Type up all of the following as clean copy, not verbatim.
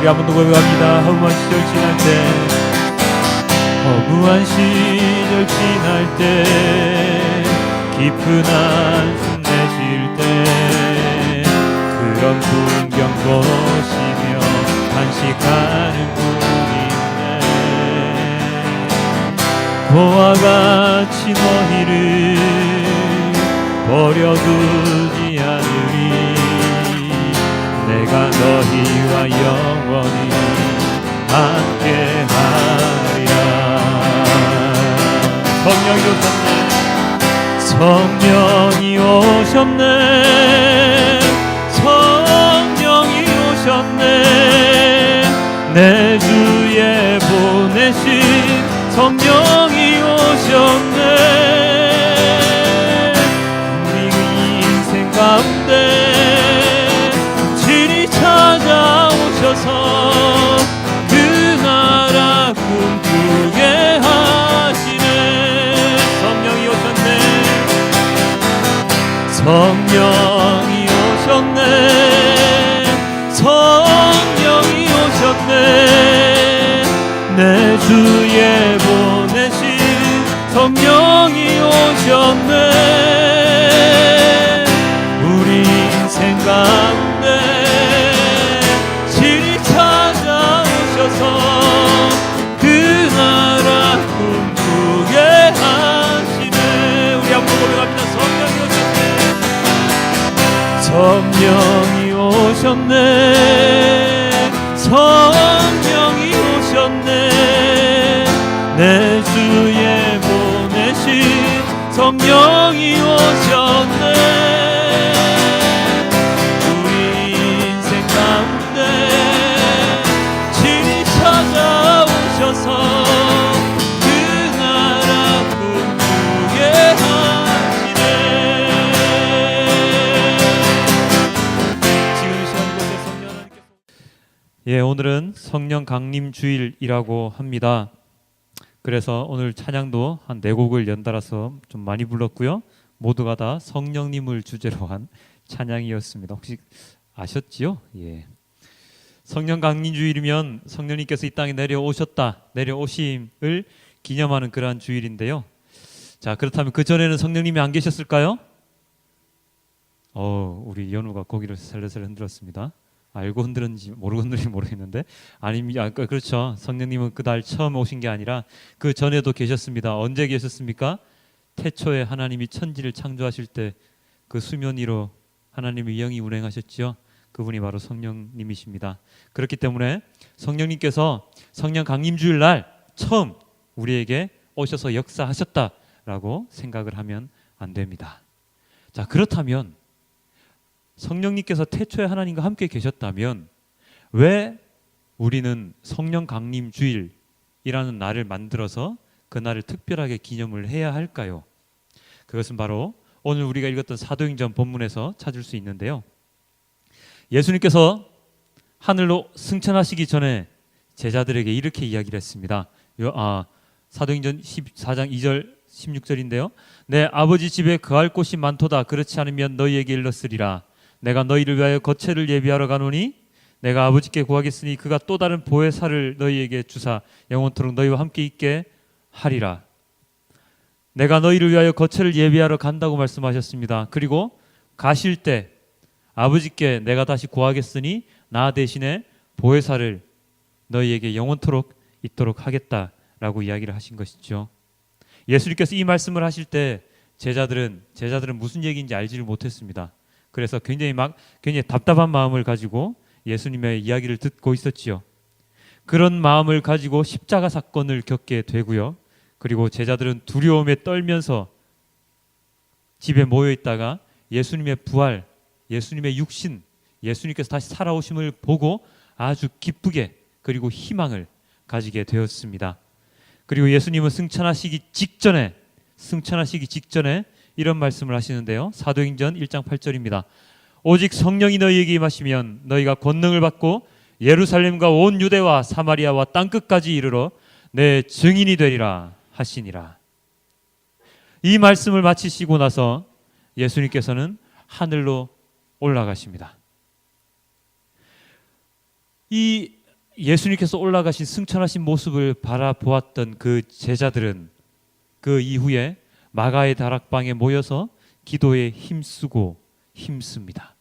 우리 한 번 더 고백합니다. 허무한 시절 지날 때, 허무한 시절 지날 때, 깊은 한숨 내쉴 때, 그런 풍경 보시며 간식하는 분이네. 그와 같이 너희를 버려두지 않으리. 내가 너희와 영원히 함께하리라. 성령이 오셨네. 성령이 오셨네. 내 주에 보내신 성령이 오셨네. 우리 인생 가운데 진히 찾아오셔서 그 나라 꿈꾸게 하시네. 성령이 오셨네. 성령이 오셨네. 성령이 오셨네. 내 주에 보내신 성령이 오셨네. 우리 인생 가운데 진히 찾아오셔서 그 나라 꿈꾸게 하시네. 우리 한번 고백합니다. 성령이 오셨네. 성령이 오셨네. 내 주에 보내신 성령이 오셨네. 우리 인생 가운데 진히 찾아오셔서 그 나라 꿈꾸게 하시네. 예, 오늘은 성령 강림 주일이라고 합니다. 그래서 오늘 찬양도 한 4곡을 연달아서 좀 많이 불렀고요. 모두가 다 성령님을 주제로 한 찬양이었습니다. 혹시 아셨지요? 예. 성령 강림 주일이면 성령님께서 이 땅에 내려오심을 기념하는 그러한 주일인데요. 자, 그렇다면 그 전에는 성령님이 안 계셨을까요? 우리 연우가 고기를 살살살 흔들었습니다. 알고 흔들었는지 모르고 흔들는지 모르겠는데 아닙니다. 그렇죠. 성령님은 그날 처음 오신 게 아니라 그 전에도 계셨습니다. 언제 계셨습니까? 태초에 하나님이 천지를 창조하실 때 그 수면 위로 하나님의 영이 운행하셨죠. 그분이 바로 성령님이십니다. 그렇기 때문에 성령님께서 성령 강림주일 날 처음 우리에게 오셔서 역사하셨다라고 생각을 하면 안 됩니다. 자, 그렇다면 성령님께서 태초에 하나님과 함께 계셨다면 왜 우리는 성령 강림 주일이라는 날을 만들어서 그 날을 특별하게 기념을 해야 할까요? 그것은 바로 오늘 우리가 읽었던 사도행전 본문에서 찾을 수 있는데요. 예수님께서 하늘로 승천하시기 전에 제자들에게 이렇게 이야기를 했습니다. 사도행전 14장 2절 16절인데요. 내 아버지 집에 거할 곳이 많도다. 그렇지 않으면 너희에게 일렀으리라. 내가 너희를 위하여 거처를 예비하러 가노니 내가 아버지께 구하겠으니 그가 또 다른 보혜사를 너희에게 주사 영원토록 너희와 함께 있게 하리라. 내가 너희를 위하여 거처를 예비하러 간다고 말씀하셨습니다. 그리고 가실 때 아버지께 내가 다시 구하겠으니 나 대신에 보혜사를 너희에게 영원토록 있도록 하겠다라고 이야기를 하신 것이죠. 예수님께서 이 말씀을 하실 때 제자들은 무슨 얘기인지 알지를 못했습니다. 그래서 굉장히 답답한 마음을 가지고 예수님의 이야기를 듣고 있었지요. 그런 마음을 가지고 십자가 사건을 겪게 되고요. 그리고 제자들은 두려움에 떨면서 집에 모여 있다가 예수님의 부활, 예수님의 육신, 예수님께서 다시 살아오심을 보고 아주 기쁘게 그리고 희망을 가지게 되었습니다. 그리고 예수님은 승천하시기 직전에 이런 말씀을 하시는데요. 사도행전 1장 8절입니다. 오직 성령이 너희에게 임하시면 너희가 권능을 받고 예루살렘과 온 유대와 사마리아와 땅끝까지 이르러 내 증인이 되리라 하시니라. 이 말씀을 마치시고 나서 예수님께서는 하늘로 올라가십니다. 이 예수님께서 올라가신 승천하신 모습을 바라보았던 그 제자들은 그 이후에 마가의 다락방에 모여서 기도에 힘쓰고 힘씁니다.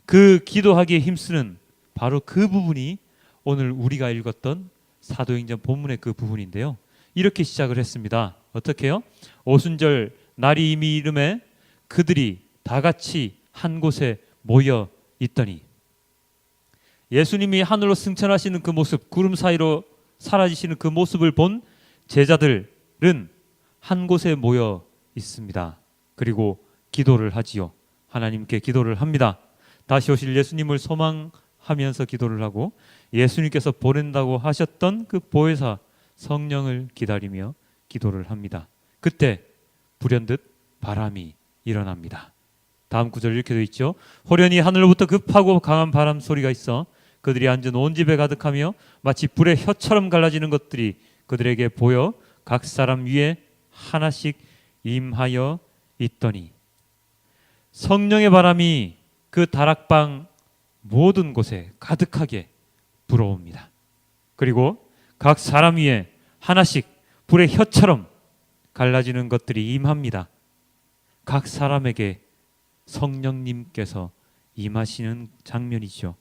그 기도하기에 힘쓰는 바로 그 부분이 오늘 우리가 읽었던 사도행전 본문의 그 부분인데요. 이렇게 시작을 했습니다. 어떻게요? 오순절 날이 이미 이름에 그들이 다 같이 한 곳에 모여 있더니, 예수님이 하늘로 승천하시는 그 모습, 구름 사이로 사라지시는 그 모습을 본 제자들은 한 곳에 모여 있습니다. 그리고 기도를 하지요. 하나님께 기도를 합니다. 다시 오실 예수님을 소망하면서 기도를 하고 예수님께서 보낸다고 하셨던 그 보혜사 성령을 기다리며 기도를 합니다. 그때 불현듯 바람이 일어납니다. 다음 구절 이렇게 되어 있죠. 호련히 하늘로부터 급하고 강한 바람 소리가 있어 그들이 앉은 온 집에 가득하며 마치 불의 혀처럼 갈라지는 것들이 그들에게 보여 각 사람 위에 하나씩 임하여 있더니, 성령의 바람이 그 다락방 모든 곳에 가득하게 불어옵니다. 그리고 각 사람 위에 하나씩 불의 혀처럼 갈라지는 것들이 임합니다. 각 사람에게 성령님께서 임하시는 장면이죠.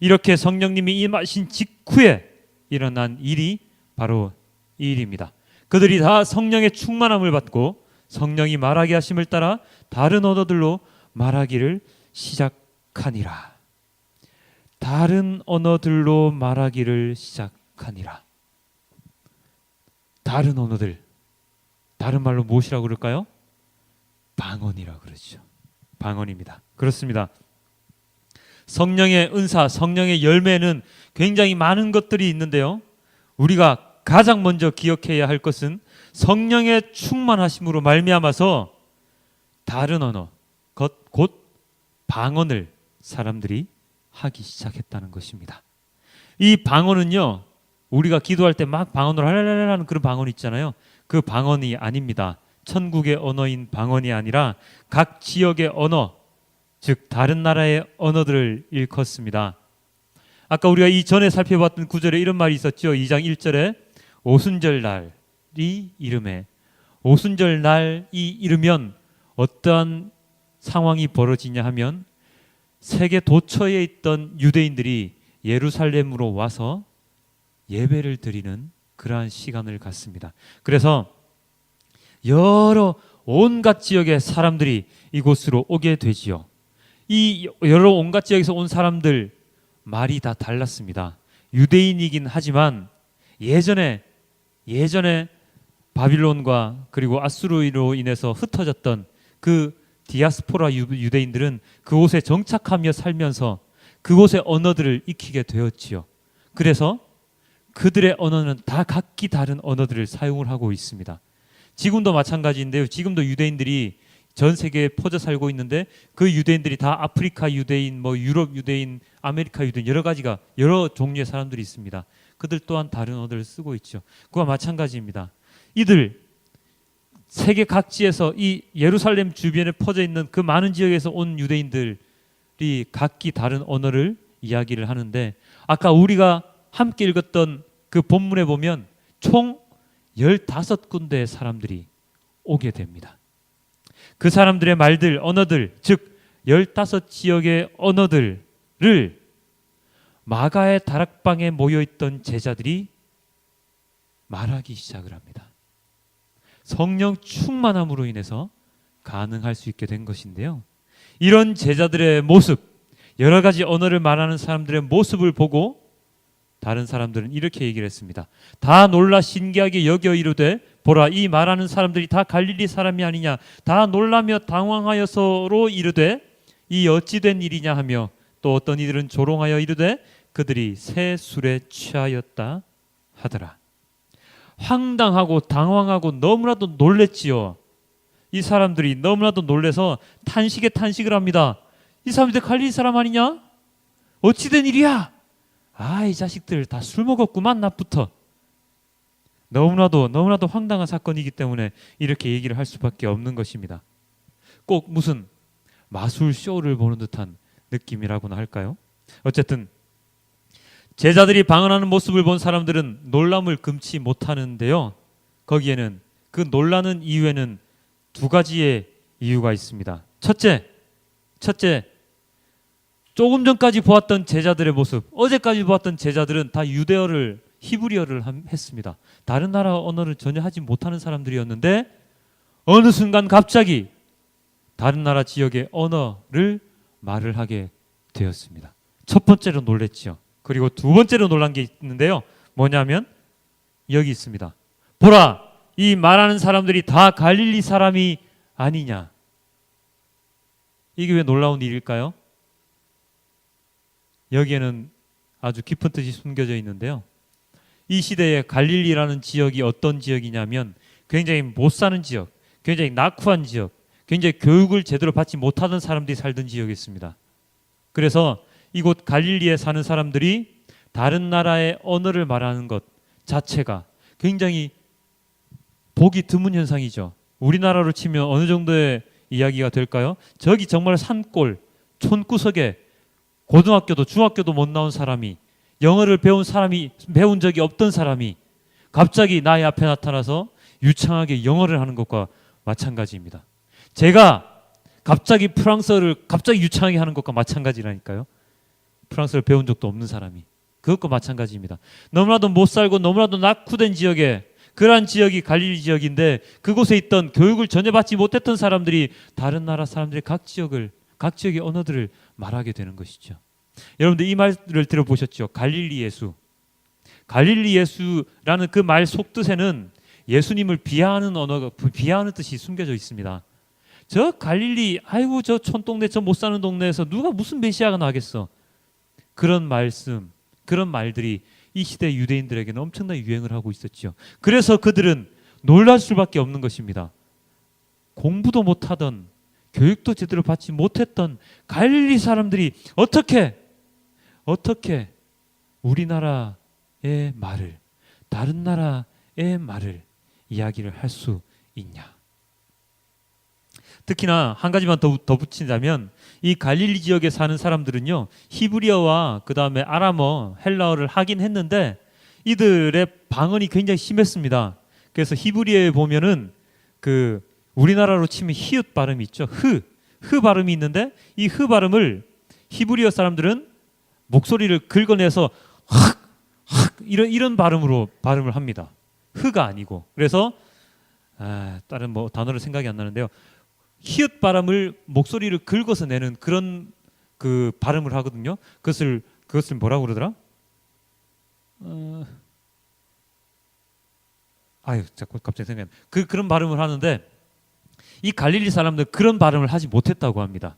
이렇게 성령님이 임하신 직후에 일어난 일이 바로 이 일입니다. 그들이 다 성령의 충만함을 받고 성령이 말하게 하심을 따라 다른 언어들로 말하기를 시작하니라. 다른 언어들로 말하기를 시작하니라. 다른 언어들, 다른 말로 무엇이라고 그럴까요? 방언이라고 그러죠. 방언입니다. 그렇습니다. 성령의 은사, 성령의 열매는 굉장히 많은 것들이 있는데요. 우리가 가장 먼저 기억해야 할 것은 성령의 충만하심으로 말미암아서 다른 언어, 곧 방언을 사람들이 하기 시작했다는 것입니다. 이 방언은요, 우리가 기도할 때 막 방언으로 할랄랄라는 그런 방언이 있잖아요. 그 방언이 아닙니다. 천국의 언어인 방언이 아니라 각 지역의 언어, 즉 다른 나라의 언어들을 일컫습니다. 아까 우리가 이전에 살펴봤던 구절에 이런 말이 있었죠. 2장 1절에 오순절 날이 이름에, 오순절 날이 이르면 어떠한 상황이 벌어지냐 하면 세계 도처에 있던 유대인들이 예루살렘으로 와서 예배를 드리는 그러한 시간을 갖습니다. 그래서 여러 온갖 지역의 사람들이 이곳으로 오게 되지요. 이 여러 온갖 지역에서 온 사람들 말이 다 달랐습니다. 유대인이긴 하지만 예전에 바빌론과 그리고 아수르로 인해서 흩어졌던 그 디아스포라 유대인들은 그곳에 정착하며 살면서 그곳의 언어들을 익히게 되었지요. 그래서 그들의 언어는 다 각기 다른 언어들을 사용을 하고 있습니다. 지금도 마찬가지인데요. 지금도 유대인들이 전 세계에 퍼져 살고 있는데 그 유대인들이 다 아프리카 유대인, 뭐 유럽 유대인, 아메리카 유대인 여러 종류의 사람들이 있습니다. 그들 또한 다른 언어를 쓰고 있죠. 그와 마찬가지입니다. 이들 세계 각지에서 이 예루살렘 주변에 퍼져 있는 그 많은 지역에서 온 유대인들이 각기 다른 언어를 이야기를 하는데, 아까 우리가 함께 읽었던 그 본문에 보면 총 15군데의 사람들이 오게 됩니다. 그 사람들의 말들, 언어들, 즉 15지역의 언어들을 마가의 다락방에 모여있던 제자들이 말하기 시작을 합니다. 성령 충만함으로 인해서 가능할 수 있게 된 것인데요. 이런 제자들의 모습, 여러 가지 언어를 말하는 사람들의 모습을 보고 다른 사람들은 이렇게 얘기를 했습니다. 다 놀라 신기하게 여겨 이르되 보라, 이 말하는 사람들이 다 갈릴리 사람이 아니냐. 다 놀라며 당황하여서로 이르되 이 어찌 된 일이냐 하며, 또 어떤 이들은 조롱하여 이르되 그들이 새 술에 취하였다 하더라. 황당하고 당황하고 너무나도 놀랬지요. 이 사람들이 너무나도 놀래서 탄식에 탄식을 합니다. 이 사람들 갈릴리 사람 아니냐? 어찌 된 일이야? 아, 이 자식들 다 술 먹었구만, 낮부터. 너무나도 황당한 사건이기 때문에 이렇게 얘기를 할 수밖에 없는 것입니다. 꼭 무슨 마술 쇼를 보는 듯한 느낌이라고나 할까요? 어쨌든 제자들이 방언하는 모습을 본 사람들은 놀람을 금치 못하는데요. 거기에는 그 놀라는 이유에는 두 가지의 이유가 있습니다. 첫째, 조금 전까지 보았던 제자들의 모습, 어제까지 보았던 제자들은 다 유대어를, 히브리어를 했습니다. 다른 나라 언어를 전혀 하지 못하는 사람들이었는데 어느 순간 갑자기 다른 나라 지역의 언어를 말을 하게 되었습니다. 첫 번째로 놀랬지요. 그리고 두 번째로 놀란 게 있는데요. 뭐냐면 여기 있습니다. 보라, 이 말하는 사람들이 다 갈릴리 사람이 아니냐. 이게 왜 놀라운 일일까요? 여기에는 아주 깊은 뜻이 숨겨져 있는데요. 이 시대에 갈릴리라는 지역이 어떤 지역이냐면 굉장히 못 사는 지역, 굉장히 낙후한 지역, 굉장히 교육을 제대로 받지 못하던 사람들이 살던 지역이었습니다. 그래서 이곳 갈릴리에 사는 사람들이 다른 나라의 언어를 말하는 것 자체가 굉장히 보기 드문 현상이죠. 우리나라로 치면 어느 정도의 이야기가 될까요? 저기 정말 산골, 촌구석에 고등학교도 중학교도 못 나온 사람이, 영어를 배운 적이 없던 사람이 갑자기 나의 앞에 나타나서 유창하게 영어를 하는 것과 마찬가지입니다. 제가 갑자기 프랑스어를 갑자기 유창하게 하는 것과 마찬가지라니까요. 프랑스어를 배운 적도 없는 사람이. 그것과 마찬가지입니다. 너무나도 못 살고 너무나도 낙후된 지역에, 그러한 지역이 갈릴리 지역인데 그곳에 있던 교육을 전혀 받지 못했던 사람들이 다른 나라 사람들의 각 지역의 언어들을 말하게 되는 것이죠. 여러분들 이 말을 들어보셨죠? 갈릴리 예수. 갈릴리 예수라는 그 말 속뜻에는 예수님을 비하하는 언어가, 비하하는 뜻이 숨겨져 있습니다. 저 갈릴리, 아이고 저 촌동네, 저 못 사는 동네에서 누가 무슨 메시아가 나겠어. 그런 말씀, 그런 말들이 이 시대 유대인들에게는 엄청나게 유행을 하고 있었죠. 그래서 그들은 놀랄 수밖에 없는 것입니다. 공부도 못하던, 교육도 제대로 받지 못했던 갈릴리 사람들이 어떻게 우리나라의 말을, 다른 나라의 말을 이야기를 할 수 있냐. 특히나 한 가지만 더 붙이자면 이 갈릴리 지역에 사는 사람들은요, 히브리어와 그 다음에 아람어, 헬라어를 하긴 했는데 이들의 방언이 굉장히 심했습니다. 그래서 히브리어에 보면은 그 우리나라로 치면 히읗 발음이 있죠. 흐 발음이 있는데 이 흐 발음을 히브리어 사람들은 목소리를 긁어내서 이런 발음을 합니다. 흐가 아니고. 그래서 다른 뭐 단어를 생각이 안 나는데요. 히읗 발음을 목소리를 긁어서 내는 그런 그 발음을 하거든요. 그것을 뭐라고 그러더라? 자꾸 갑자기 생각이 안 나. 그런 발음을 하는데 이 갈릴리 사람들 그런 발음을 하지 못했다고 합니다.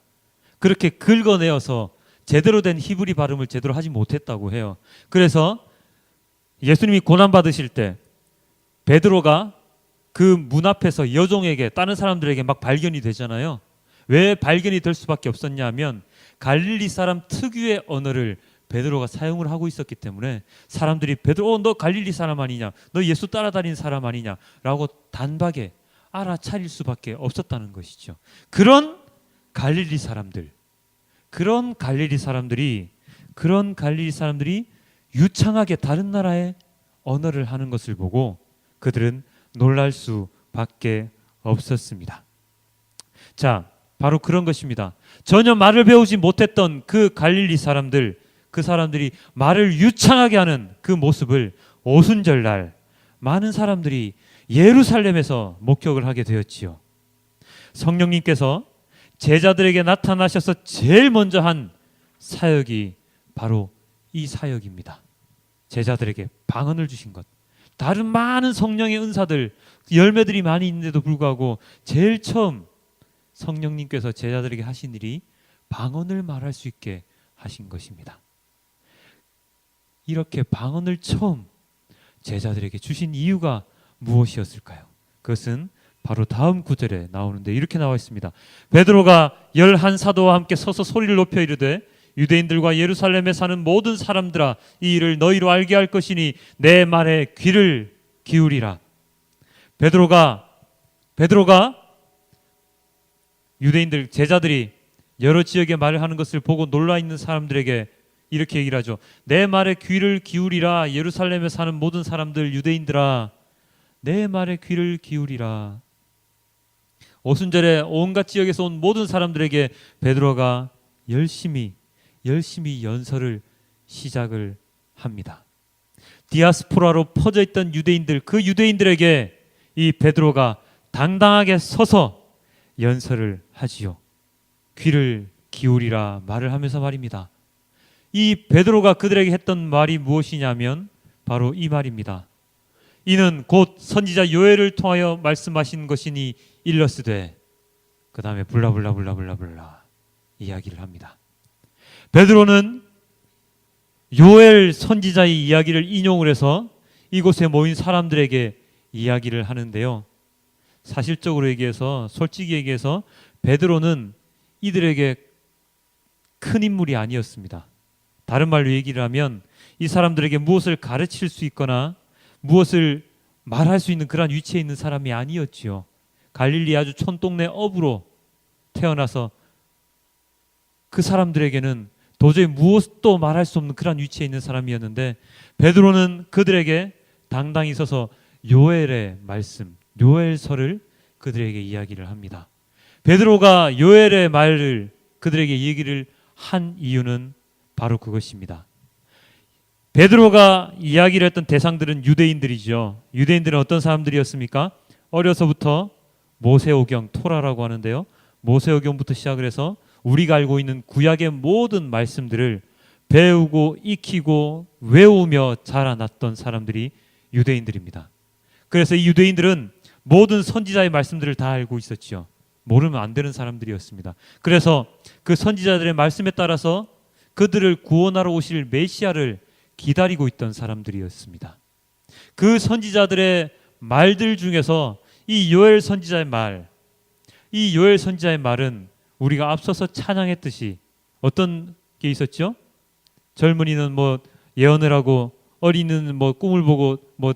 그렇게 긁어내어서 제대로 된 히브리 발음을 제대로 하지 못했다고 해요. 그래서 예수님이 고난 받으실 때 베드로가 그 문 앞에서 여종에게, 다른 사람들에게 막 발견이 되잖아요. 왜 발견이 될 수밖에 없었냐면 갈릴리 사람 특유의 언어를 베드로가 사용을 하고 있었기 때문에 사람들이 베드로, 너 갈릴리 사람 아니냐, 너 예수 따라다니는 사람 아니냐 라고 단박에 알아차릴 수밖에 없었다는 것이죠. 그런 갈릴리 사람들이 유창하게 다른 나라의 언어를 하는 것을 보고 그들은 놀랄 수밖에 없었습니다. 자, 바로 그런 것입니다. 전혀 말을 배우지 못했던 그 갈릴리 사람들, 그 사람들이 말을 유창하게 하는 그 모습을 오순절날 많은 사람들이 예루살렘에서 목격을 하게 되었지요. 성령님께서 제자들에게 나타나셔서 제일 먼저 한 사역이 바로 이 사역입니다. 제자들에게 방언을 주신 것. 다른 많은 성령의 은사들, 열매들이 많이 있는데도 불구하고 제일 처음 성령님께서 제자들에게 하신 일이 방언을 말할 수 있게 하신 것입니다. 이렇게 방언을 처음 제자들에게 주신 이유가 무엇이었을까요? 그것은 바로 다음 구절에 나오는데 이렇게 나와 있습니다. 베드로가 11 사도와 함께 서서 소리를 높여 이르되 유대인들과 예루살렘에 사는 모든 사람들아, 이 일을 너희로 알게 할 것이니 내 말에 귀를 기울이라. 베드로가 유대인들 제자들이 여러 지역의 말을 하는 것을 보고 놀라 있는 사람들에게 이렇게 얘기를 하죠. 내 말에 귀를 기울이라. 예루살렘에 사는 모든 사람들, 유대인들아, 내 말에 귀를 기울이라. 오순절에 온갖 지역에서 온 모든 사람들에게 베드로가 열심히 연설을 시작을 합니다. 디아스포라로 퍼져 있던 유대인들, 그 유대인들에게 이 베드로가 당당하게 서서 연설을 하지요. 귀를 기울이라 말을 하면서 말입니다. 이 베드로가 그들에게 했던 말이 무엇이냐면 바로 이 말입니다. 이는 곧 선지자 요엘을 통하여 말씀하신 것이니 일러스되, 그 다음에 블라블라블라블라블라 이야기를 합니다. 베드로는 요엘 선지자의 이야기를 인용을 해서 이곳에 모인 사람들에게 이야기를 하는데요. 사실적으로 얘기해서, 솔직히 얘기해서 베드로는 이들에게 큰 인물이 아니었습니다. 다른 말로 얘기를 하면 이 사람들에게 무엇을 가르칠 수 있거나 무엇을 말할 수 있는 그런 위치에 있는 사람이 아니었지요. 갈릴리 아주 촌동네 어부로 태어나서 그 사람들에게는 도저히 무엇도 말할 수 없는 그런 위치에 있는 사람이었는데, 베드로는 그들에게 당당히 서서 요엘의 말씀, 요엘서를 그들에게 이야기를 합니다. 베드로가 요엘의 말을 그들에게 얘기를 한 이유는 바로 그것입니다. 베드로가 이야기를 했던 대상들은 유대인들이죠. 유대인들은 어떤 사람들이었습니까? 어려서부터 모세오경, 토라라고 하는데요. 모세오경부터 시작을 해서 우리가 알고 있는 구약의 모든 말씀들을 배우고 익히고 외우며 자라났던 사람들이 유대인들입니다. 그래서 이 유대인들은 모든 선지자의 말씀들을 다 알고 있었죠. 모르면 안 되는 사람들이었습니다. 그래서 그 선지자들의 말씀에 따라서 그들을 구원하러 오실 메시아를 기다리고 있던 사람들이었습니다. 그 선지자들의 말들 중에서 이 요엘 선지자의 말, 이 요엘 선지자의 말은 우리가 앞서서 찬양했듯이 어떤 게 있었죠? 젊은이는 뭐 예언을 하고 어린이는 뭐 꿈을 보고 뭐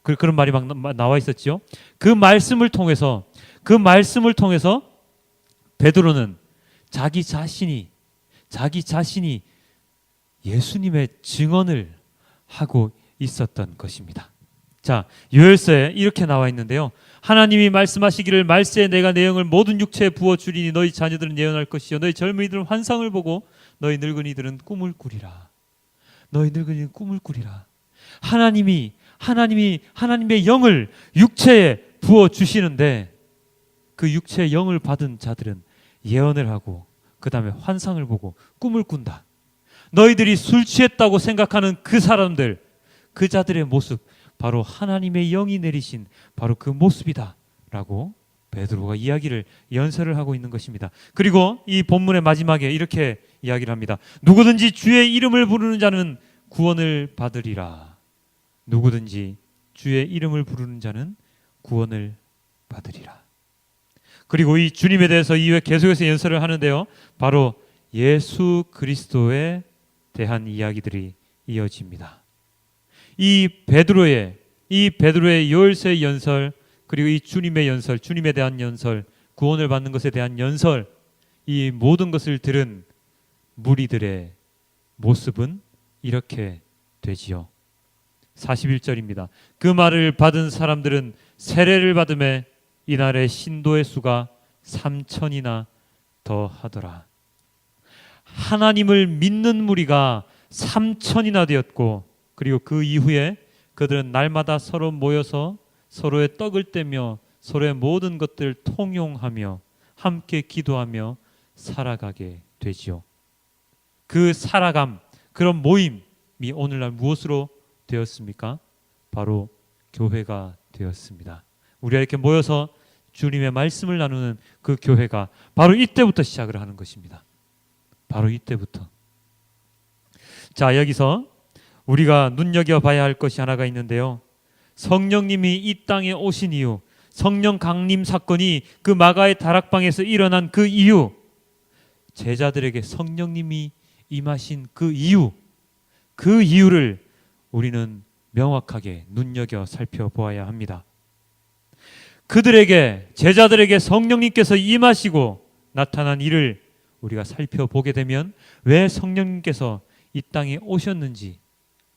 그런 말이 막 나와 있었죠. 그 말씀을 통해서 베드로는 자기 자신이 예수님의 증언을 하고 있었던 것입니다. 자, 요엘서에 이렇게 나와 있는데요. 하나님이 말씀하시기를 말세에 내가 내 영을 모든 육체에 부어주리니 너희 자녀들은 예언할 것이요 너희 젊은이들은 환상을 보고 너희 늙은이들은 꿈을 꾸리라. 너희 늙은이들은 꿈을 꾸리라. 하나님의 영을 육체에 부어주시는데 그 육체의 영을 받은 자들은 예언을 하고 그 다음에 환상을 보고 꿈을 꾼다. 너희들이 술 취했다고 생각하는 그 사람들, 그 자들의 모습, 바로 하나님의 영이 내리신 바로 그 모습이다 라고 베드로가 연설을 하고 있는 것입니다. 그리고 이 본문의 마지막에 이렇게 이야기를 합니다. 누구든지 주의 이름을 부르는 자는 구원을 받으리라. 누구든지 주의 이름을 부르는 자는 구원을 받으리라. 그리고 이 주님에 대해서 이후에 계속해서 연설을 하는데요. 바로 예수 그리스도에 대한 이야기들이 이어집니다. 이 베드로의 요엘서의 연설, 그리고 이 주님의 연설, 주님에 대한 연설, 구원을 받는 것에 대한 연설, 이 모든 것을 들은 무리들의 모습은 이렇게 되지요. 41절입니다. 그 말을 받은 사람들은 세례를 받음에 이날의 신도의 수가 3,000이나 더 하더라. 하나님을 믿는 무리가 3,000이나 되었고, 그리고 그 이후에 그들은 날마다 서로 모여서 서로의 떡을 떼며 서로의 모든 것들을 통용하며 함께 기도하며 살아가게 되지요. 그 살아감, 그런 모임이 오늘날 무엇으로 되었습니까? 바로 교회가 되었습니다. 우리가 이렇게 모여서 주님의 말씀을 나누는 그 교회가 바로 이때부터 시작을 하는 것입니다. 바로 이때부터. 자, 여기서 우리가 눈여겨봐야 할 것이 하나가 있는데요. 성령님이 이 땅에 오신 이유, 성령 강림 사건이 그 마가의 다락방에서 일어난 그 이유, 제자들에게 성령님이 임하신 그 이유를 우리는 명확하게 눈여겨 살펴보아야 합니다. 제자들에게 성령님께서 임하시고 나타난 일을 우리가 살펴보게 되면 왜 성령님께서 이 땅에 오셨는지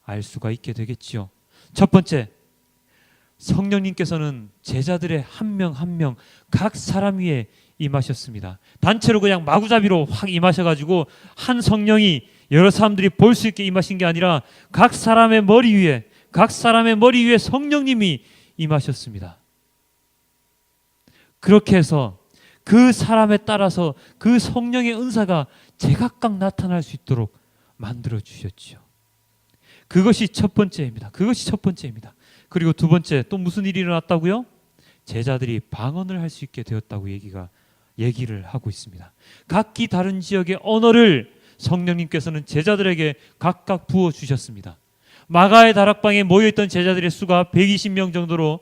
알 수가 있게 되겠지요. 첫 번째, 성령님께서는 제자들의 한 명 한 명 각 사람 위에 임하셨습니다. 단체로 그냥 마구잡이로 확 임하셔가지고 한 성령이 여러 사람들이 볼 수 있게 임하신 게 아니라 각 사람의 머리 위에 성령님이 임하셨습니다. 그렇게 해서 그 사람에 따라서 그 성령의 은사가 제각각 나타날 수 있도록 만들어 주셨지요. 그것이 첫 번째입니다. 그리고 두 번째, 또 무슨 일이 일어났다고요? 제자들이 방언을 할 수 있게 되었다고 얘기를 하고 있습니다. 각기 다른 지역의 언어를 성령님께서는 제자들에게 각각 부어 주셨습니다. 마가의 다락방에 모여있던 제자들의 수가 120명 정도로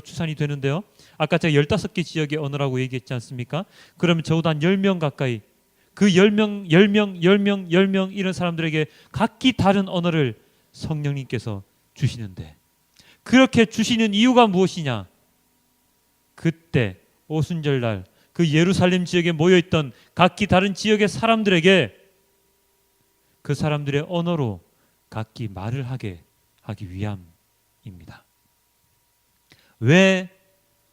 추산이 되는데요. 아까 제가 15개 지역의 언어라고 얘기했지 않습니까? 그러면 적어도 한 10명 가까이, 그 10명 이런 사람들에게 각기 다른 언어를 성령님께서 주시는데, 그렇게 주시는 이유가 무엇이냐? 그때 오순절날 그 예루살렘 지역에 모여있던 각기 다른 지역의 사람들에게 그 사람들의 언어로 각기 말을 하게 하기 위함입니다. 왜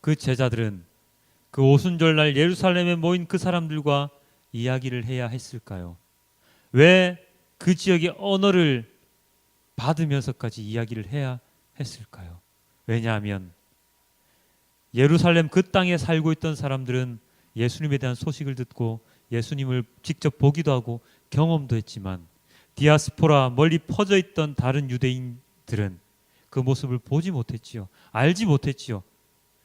그 제자들은 그 오순절날 예루살렘에 모인 그 사람들과 이야기를 해야 했을까요? 왜 그 지역의 언어를 받으면서까지 이야기를 해야 했을까요? 왜냐하면 예루살렘 그 땅에 살고 있던 사람들은 예수님에 대한 소식을 듣고 예수님을 직접 보기도 하고 경험도 했지만, 디아스포라 멀리 퍼져 있던 다른 유대인들은 그 모습을 보지 못했지요. 알지 못했지요.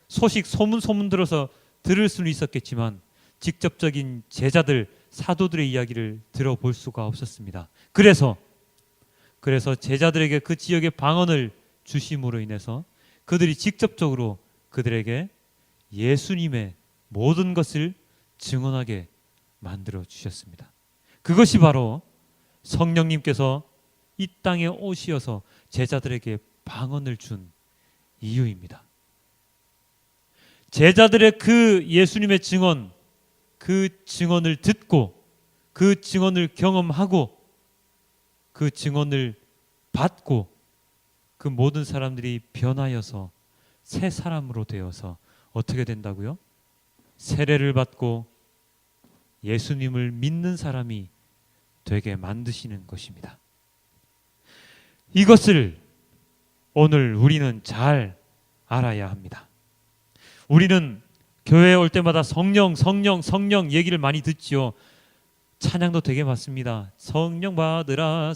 소문 들어서 들을 수는 있었겠지만 직접적인 제자들, 사도들의 이야기를 들어볼 수가 없었습니다. 그래서 제자들에게 그 지역의 방언을 주심으로 인해서 그들이 직접적으로 그들에게 예수님의 모든 것을 증언하게 만들어 주셨습니다. 그것이 바로 성령님께서 이 땅에 오시어서 제자들에게 방언을 준 이유입니다. 제자들의 그 예수님의 증언, 그 증언을 듣고 그 증언을 경험하고 그 증언을 받고 그 모든 사람들이 변하여서 새 사람으로 되어서 어떻게 된다고요? 세례를 받고 예수님을 믿는 사람이 되게 만드시는 것입니다. 이것을 오늘 우리는 잘 알아야 합니다. 우리는 교회에 올 때마다 성령 얘기를 많이 듣지요. 찬양도 되게 많습니다. 성령 받으라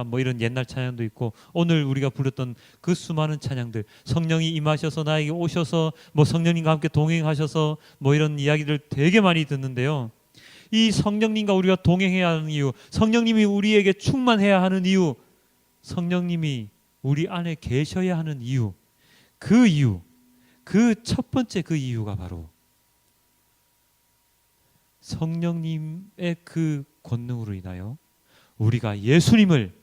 뭐 이런 옛날 찬양도 있고, 오늘 우리가 불렀던 그 수많은 찬양들, 성령이 임하셔서 나에게 오셔서 뭐 성령님과 함께 동행하셔서 뭐 이런 이야기를 되게 많이 듣는데요. 이 성령님과 우리가 동행해야 하는 이유, 성령님이 우리에게 충만해야 하는 이유, 성령님이 우리 안에 계셔야 하는 이유, 그 첫 번째 그 이유가 바로 성령님의 그 권능으로 인하여 우리가 예수님을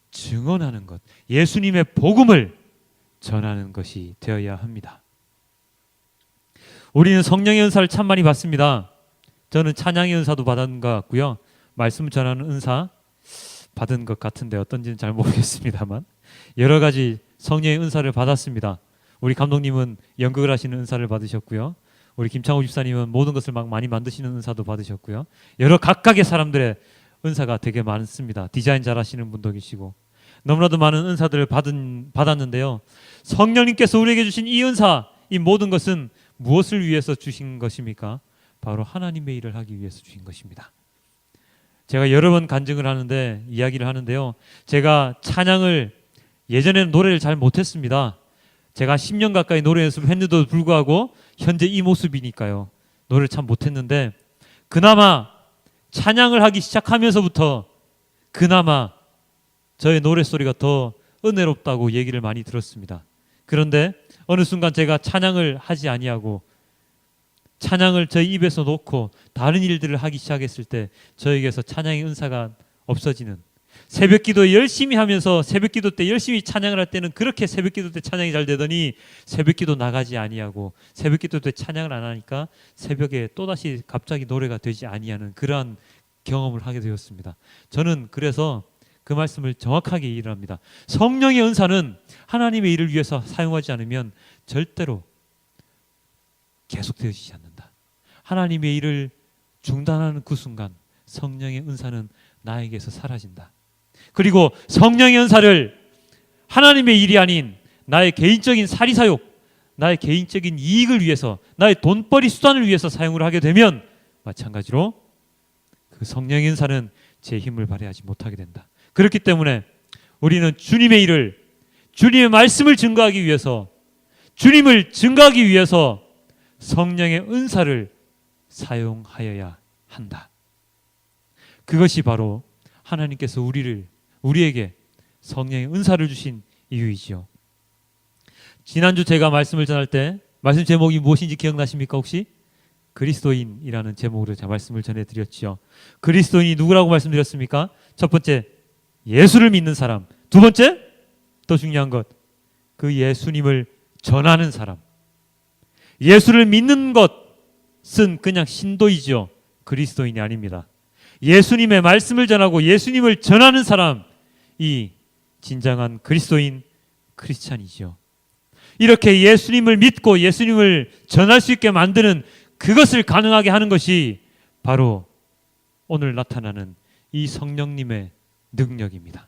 증언하는 것, 예수님의 복음을 전하는 것이 되어야 합니다. 우리는 성령의 은사를 참 많이 받습니다. 저는 찬양의 은사도 받은 것 같고요. 말씀 전하는 은사 받은 것 같은데 어떤지는 잘 모르겠습니다만 여러 가지 성령의 은사를 받았습니다. 우리 감독님은 연극을 하시는 은사를 받으셨고요. 우리 김창호 집사님은 모든 것을 막 많이 만드시는 은사도 받으셨고요. 여러 각각의 사람들의 은사가 되게 많습니다. 디자인 잘하시는 분도 계시고 너무나도 많은 은사들을 받았는데요. 성령님께서 우리에게 주신 이 은사, 이 모든 것은 무엇을 위해서 주신 것입니까? 바로 하나님의 일을 하기 위해서 주신 것입니다. 제가 여러 번 간증을 하는데, 이야기를 하는데요. 제가 찬양을, 예전에는 노래를 잘 못했습니다. 제가 10년 가까이 노래 연습을 했는데도 불구하고 현재 이 모습이니까요. 노래를 참 못했는데 그나마 찬양을 하기 시작하면서부터 그나마 저의 노랫소리가 더 은혜롭다고 얘기를 많이 들었습니다. 그런데 어느 순간 제가 찬양을 하지 아니하고 찬양을 저희 입에서 놓고 다른 일들을 하기 시작했을 때 저에게서 찬양의 은사가 없어지는, 새벽기도 열심히 하면서 새벽기도 때 열심히 찬양을 할 때는 그렇게 새벽기도 때 찬양이 잘 되더니 새벽기도 나가지 아니하고 새벽기도 때 찬양을 안 하니까 새벽에 또다시 갑자기 노래가 되지 아니하는 그러한 경험을 하게 되었습니다. 저는 그래서 그 말씀을 정확하게 이해를 합니다. 성령의 은사는 하나님의 일을 위해서 사용하지 않으면 절대로 계속되어지지 않는다. 하나님의 일을 중단하는 그 순간 성령의 은사는 나에게서 사라진다. 그리고 성령의 은사를 하나님의 일이 아닌 나의 개인적인 사리사욕, 나의 개인적인 이익을 위해서, 나의 돈벌이 수단을 위해서 사용을 하게 되면 마찬가지로 그 성령의 은사는 제 힘을 발휘하지 못하게 된다. 그렇기 때문에 우리는 주님의 일을, 주님의 말씀을 증거하기 위해서, 주님을 증거하기 위해서 성령의 은사를 사용하여야 한다. 그것이 바로 하나님께서 우리에게 성령의 은사를 주신 이유이지요. 지난주 제가 말씀을 전할 때 말씀 제목이 무엇인지 기억나십니까 혹시? 그리스도인이라는 제목으로 제가 말씀을 전해드렸죠. 그리스도인이 누구라고 말씀드렸습니까? 첫 번째, 예수를 믿는 사람. 두 번째, 더 중요한 것, 그 예수님을 전하는 사람. 예수를 믿는 것은 그냥 신도이죠. 그리스도인이 아닙니다. 예수님의 말씀을 전하고 예수님을 전하는 사람이 진정한 그리스도인, 크리스찬이죠. 이렇게 예수님을 믿고 예수님을 전할 수 있게 만드는 그것을 가능하게 하는 것이 바로 오늘 나타나는 이 성령님의 능력입니다.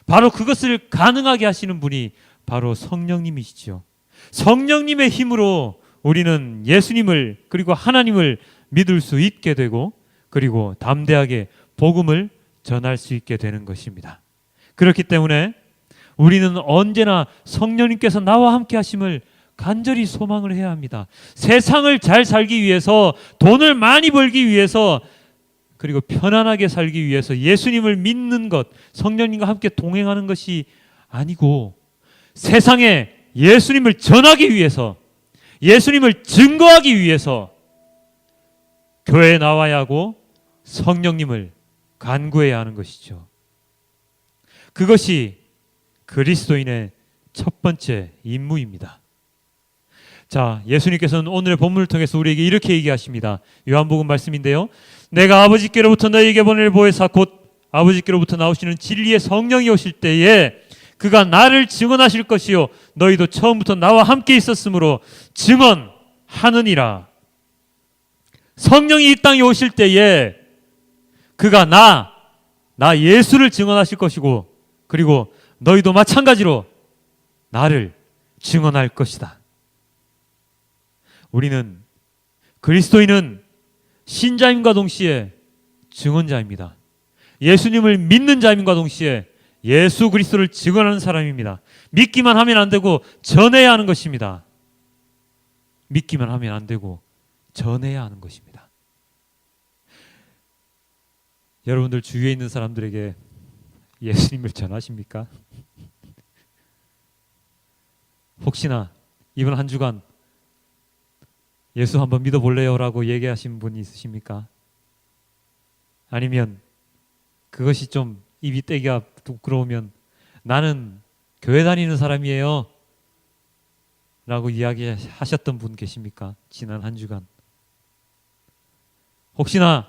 바로 그것을 가능하게 하시는 분이 바로 성령님이시죠. 성령님의 힘으로 우리는 예수님을 그리고 하나님을 믿을 수 있게 되고 그리고 담대하게 복음을 전할 수 있게 되는 것입니다. 그렇기 때문에 우리는 언제나 성령님께서 나와 함께 하심을 간절히 소망을 해야 합니다. 세상을 잘 살기 위해서, 돈을 많이 벌기 위해서, 그리고 편안하게 살기 위해서 예수님을 믿는 것, 성령님과 함께 동행하는 것이 아니고 세상에 예수님을 전하기 위해서, 예수님을 증거하기 위해서 교회에 나와야 하고 성령님을 간구해야 하는 것이죠. 그것이 그리스도인의 첫 번째 임무입니다. 자, 예수님께서는 오늘의 본문을 통해서 우리에게 이렇게 얘기하십니다. 요한복음 말씀인데요. 내가 아버지께로부터 너희에게 보낼 보혜사 곧 아버지께로부터 나오시는 진리의 성령이 오실 때에 그가 나를 증언하실 것이요 너희도 처음부터 나와 함께 있었으므로 증언하느니라. 성령이 이 땅에 오실 때에 그가 나 예수를 증언하실 것이고 그리고 너희도 마찬가지로 나를 증언할 것이다. 우리는 그리스도인은 신자임과 동시에 증언자입니다. 예수님을 믿는 자임과 동시에 예수 그리스도를 증언하는 사람입니다. 믿기만 하면 안 되고 전해야 하는 것입니다. 믿기만 하면 안 되고 전해야 하는 것입니다. 여러분들 주위에 있는 사람들에게 예수님을 전하십니까? 혹시나 이번 한 주간 예수 한번 믿어볼래요? 라고 얘기하신 분이 있으십니까? 아니면 그것이 좀 입이 떼기가 부끄러우면 나는 교회 다니는 사람이에요 라고 이야기하셨던 분 계십니까? 지난 한 주간. 혹시나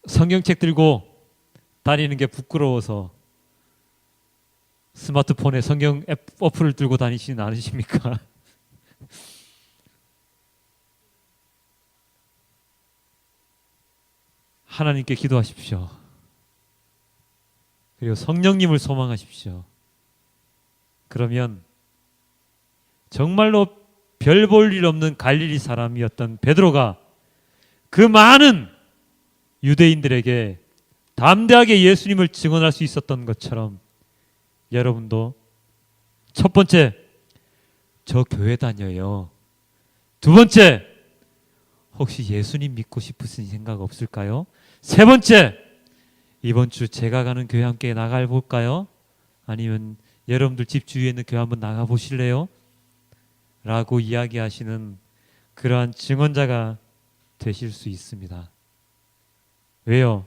성경책 들고 다니는 게 부끄러워서 스마트폰에 성경 앱 어플을 들고 다니시는 않으십니까? 하나님께 기도하십시오. 그리고 성령님을 소망하십시오. 그러면 정말로 별 볼 일 없는 갈릴리 사람이었던 베드로가 그 많은 유대인들에게 담대하게 예수님을 증언할 수 있었던 것처럼 여러분도 첫 번째, 저 교회 다녀요. 두 번째, 혹시 예수님 믿고 싶으신 생각 없을까요? 세 번째, 이번 주 제가 가는 교회 함께 나가 볼까요? 아니면 여러분들 집 주위에 있는 교회 한번 나가 보실래요? 라고 이야기하시는 그러한 증언자가 되실 수 있습니다. 왜요?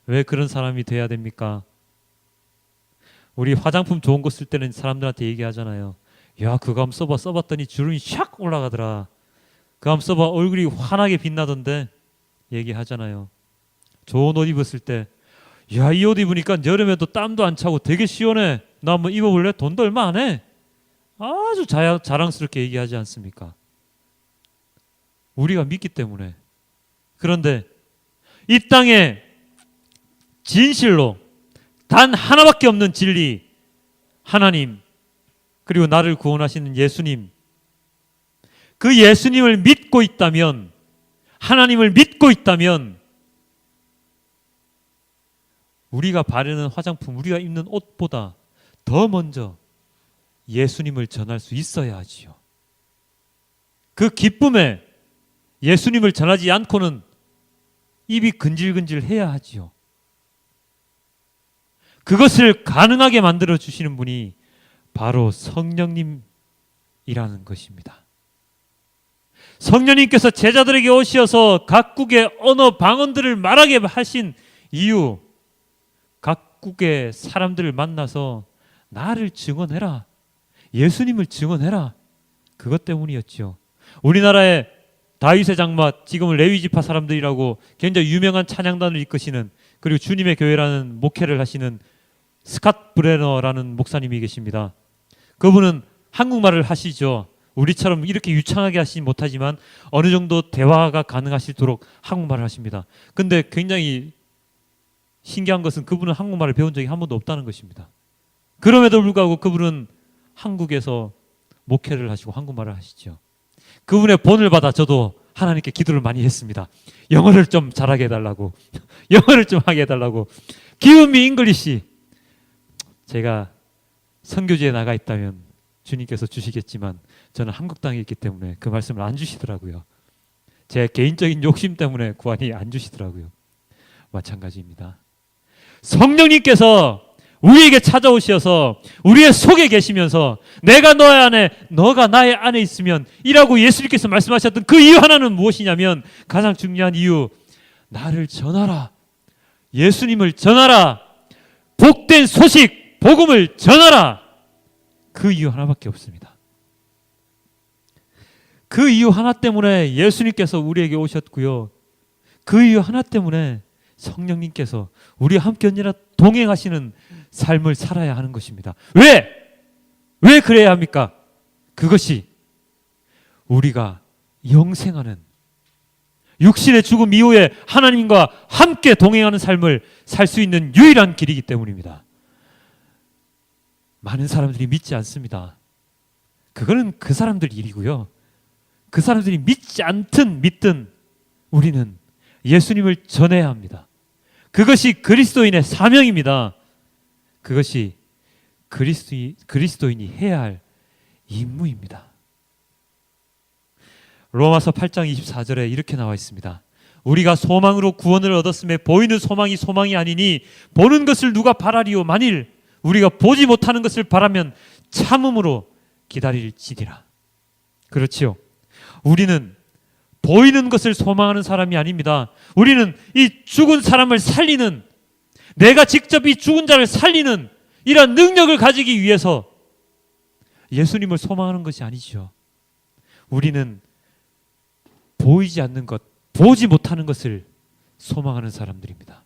왜 그런 사람이 돼야 됩니까? 우리 화장품 좋은 거 쓸 때는 사람들한테 얘기하잖아요. 야, 그거 한번 써봐. 써봤더니 주름이 샥 올라가더라. 그거 한번 써봐. 얼굴이 환하게 빛나던데. 얘기하잖아요. 좋은 옷 입었을 때, 야, 이 옷 입으니까 여름에도 땀도 안 차고 되게 시원해. 나 한번 입어볼래? 돈도 얼마 안 해. 아주 자랑스럽게 얘기하지 않습니까? 우리가 믿기 때문에. 그런데 이 땅에 진실로 단 하나밖에 없는 진리, 하나님, 그리고 나를 구원하시는 예수님, 그 예수님을 믿고 있다면, 하나님을 믿고 있다면 우리가 바르는 화장품, 우리가 입는 옷보다 더 먼저 예수님을 전할 수 있어야 하지요. 그 기쁨에 예수님을 전하지 않고는 입이 근질근질해야 하지요. 그것을 가능하게 만들어 주시는 분이 바로 성령님이라는 것입니다. 성령님께서 제자들에게 오셔서 각국의 언어 방언들을 말하게 하신 이유, 각국의 사람들을 만나서 나를 증언해라, 예수님을 증언해라, 그것 때문이었죠. 우리나라의 다윗의 장막, 지금은 레위지파 사람들이라고 굉장히 유명한 찬양단을 이끄시는, 그리고 주님의 교회라는 목회를 하시는 스캇 브레너라는 목사님이 계십니다. 그분은 한국말을 하시죠. 우리처럼 이렇게 유창하게 하시지 못하지만 어느 정도 대화가 가능하시도록 한국말을 하십니다. 근데 굉장히 신기한 것은 그분은 한국말을 배운 적이 한 번도 없다는 것입니다. 그럼에도 불구하고 그분은 한국에서 목회를 하시고 한국말을 하시죠. 그분의 본을 받아 저도 하나님께 기도를 많이 했습니다. 영어를 좀 잘하게 해달라고, 영어를 좀 하게 해달라고. Give me English. 제가 선교지에 나가 있다면 주님께서 주시겠지만 저는 한국 땅에 있기 때문에 그 말씀을 안 주시더라고요. 제 개인적인 욕심 때문에 구원이 안 주시더라고요. 마찬가지입니다. 성령님께서 우리에게 찾아오셔서 우리의 속에 계시면서 내가 너의 안에, 너가 나의 안에 있으면 이라고 예수님께서 말씀하셨던 그 이유 하나는 무엇이냐면, 가장 중요한 이유, 나를 전하라, 예수님을 전하라, 복된 소식, 복음을 전하라. 그 이유 하나밖에 없습니다. 그 이유 하나 때문에 예수님께서 우리에게 오셨고요. 그 이유 하나 때문에 성령님께서 우리와 함께 언제나 동행하시는 삶을 살아야 하는 것입니다. 왜? 왜 그래야 합니까? 그것이 우리가 영생하는, 육신의 죽음 이후에 하나님과 함께 동행하는 삶을 살 수 있는 유일한 길이기 때문입니다. 많은 사람들이 믿지 않습니다. 그거는 그 사람들 일이고요. 그 사람들이 믿지 않든 믿든 우리는 예수님을 전해야 합니다. 그것이 그리스도인의 사명입니다. 그것이 그리스도인이 해야 할 임무입니다. 로마서 8장 24절에 이렇게 나와 있습니다. 우리가 소망으로 구원을 얻었음에 보이는 소망이 소망이 아니니 보는 것을 누가 바라리요? 만일 우리가 보지 못하는 것을 바라면 참음으로 기다릴지니라. 그렇지요. 우리는 보이는 것을 소망하는 사람이 아닙니다. 우리는 이 죽은 사람을 살리는, 내가 직접 이 죽은 자를 살리는 이런 능력을 가지기 위해서 예수님을 소망하는 것이 아니죠. 우리는 보이지 않는 것, 보지 못하는 것을 소망하는 사람들입니다.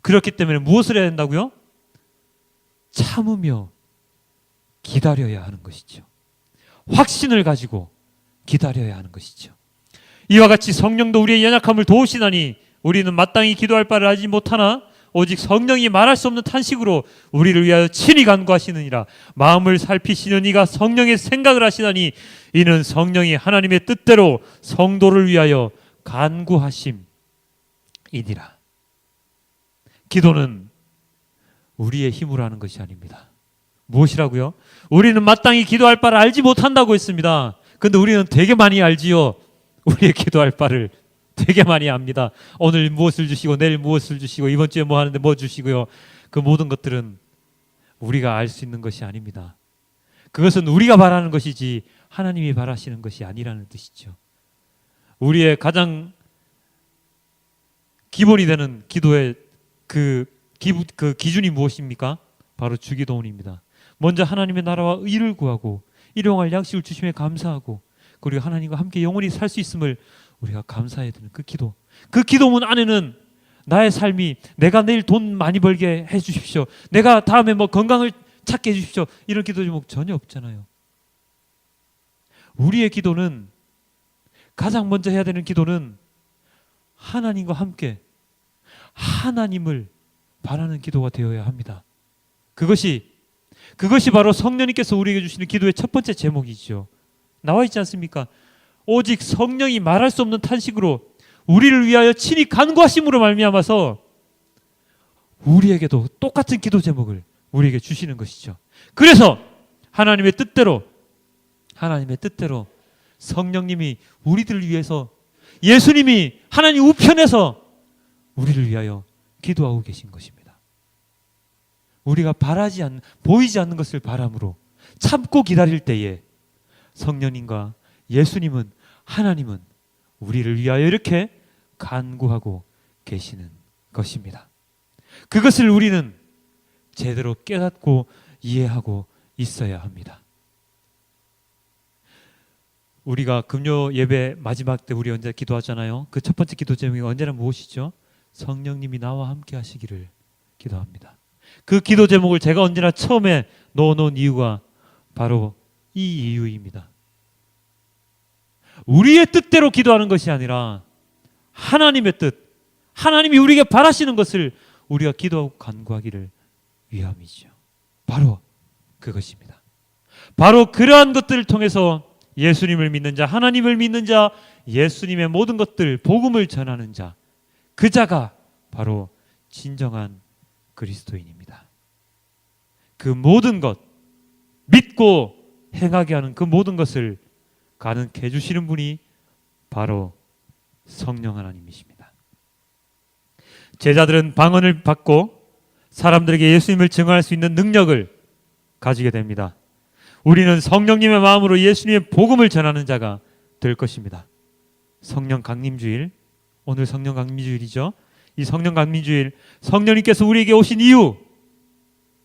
그렇기 때문에 무엇을 해야 된다고요? 참으며 기다려야 하는 것이죠. 확신을 가지고 기다려야 하는 것이죠. 이와 같이 성령도 우리의 연약함을 도우시다니 우리는 마땅히 기도할 바를 하지 못하나 오직 성령이 말할 수 없는 탄식으로 우리를 위하여 친히 간구하시느니라. 마음을 살피시는 이가 성령의 생각을 하시다니 이는 성령이 하나님의 뜻대로 성도를 위하여 간구하심이니라. 기도는 우리의 힘으로 하는 것이 아닙니다. 무엇이라고요? 우리는 마땅히 기도할 바를 알지 못한다고 했습니다. 그런데 우리는 되게 많이 알지요. 우리의 기도할 바를 되게 많이 압니다. 오늘 무엇을 주시고 내일 무엇을 주시고 이번 주에 뭐 하는데 뭐 주시고요. 그 모든 것들은 우리가 알 수 있는 것이 아닙니다. 그것은 우리가 바라는 것이지 하나님이 바라시는 것이 아니라는 뜻이죠. 우리의 가장 기본이 되는 기도의 그 기준이 무엇입니까? 바로 주기도문입니다. 먼저 하나님의 나라와 의를 구하고 일용할 양식을 주심에 감사하고 그리고 하나님과 함께 영원히 살 수 있음을 우리가 감사해야 되는 그 기도. 그 기도문 안에는 나의 삶이 내가 내일 돈 많이 벌게 해 주십시오. 내가 다음에 뭐 건강을 찾게 해 주십시오. 이런 기도 제목 전혀 없잖아요. 우리의 기도는 가장 먼저 해야 되는 기도는 하나님과 함께 하나님을 바라는 기도가 되어야 합니다. 그것이 바로 성령님께서 우리에게 주시는 기도의 첫 번째 제목이죠. 나와 있지 않습니까? 오직 성령이 말할 수 없는 탄식으로 우리를 위하여 친히 간구하심으로 말미암아서 우리에게도 똑같은 기도 제목을 우리에게 주시는 것이죠. 그래서 하나님의 뜻대로 성령님이 우리들을 위해서 예수님이 하나님 우편에서 우리를 위하여 기도하고 계신 것입니다. 우리가 보이지 않는 것을 바람으로 참고 기다릴 때에 성령님과 예수님은 하나님은 우리를 위하여 이렇게 간구하고 계시는 것입니다. 그것을 우리는 제대로 깨닫고 이해하고 있어야 합니다. 우리가 금요 예배 마지막 때 우리 언제 기도하잖아요. 그 첫 번째 기도 제목이 언제나 무엇이죠? 성령님이 나와 함께 하시기를 기도합니다. 그 기도 제목을 제가 언제나 처음에 넣어놓은 이유가 바로 이 이유입니다. 우리의 뜻대로 기도하는 것이 아니라 하나님의 뜻, 하나님이 우리에게 바라시는 것을 우리가 기도하고 간구하기를 위함이죠. 바로 그것입니다. 바로 그러한 것들을 통해서 예수님을 믿는 자, 하나님을 믿는 자, 예수님의 모든 것들, 복음을 전하는 자, 그 자가 바로 진정한 그리스도인입니다. 그 모든 것, 믿고 행하게 하는 그 모든 것을 가능케 해주시는 분이 바로 성령 하나님이십니다. 제자들은 방언을 받고 사람들에게 예수님을 증언할 수 있는 능력을 가지게 됩니다. 우리는 성령님의 마음으로 예수님의 복음을 전하는 자가 될 것입니다. 성령 강림주일, 오늘 성령 강림주일이죠. 이 성령 강림주일, 성령님께서 우리에게 오신 이유,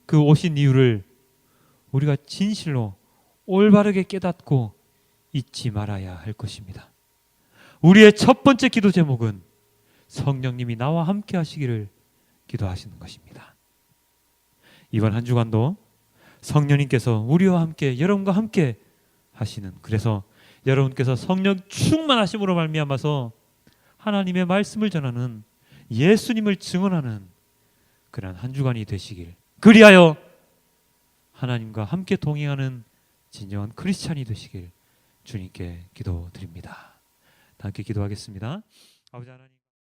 그 오신 이유를 우리가 진실로 올바르게 깨닫고 잊지 말아야 할 것입니다. 우리의 첫 번째 기도 제목은 성령님이 나와 함께 하시기를 기도하시는 것입니다. 이번 한 주간도 성령님께서 우리와 함께, 여러분과 함께 하시는, 그래서 여러분께서 성령 충만하심으로 말미암아서 하나님의 말씀을 전하는, 예수님을 증언하는 그런 한 주간이 되시길, 그리하여 하나님과 함께 동행하는 진정한 크리스찬이 되시길 주님께 기도드립니다. 함께 기도하겠습니다. 아버지 하나님,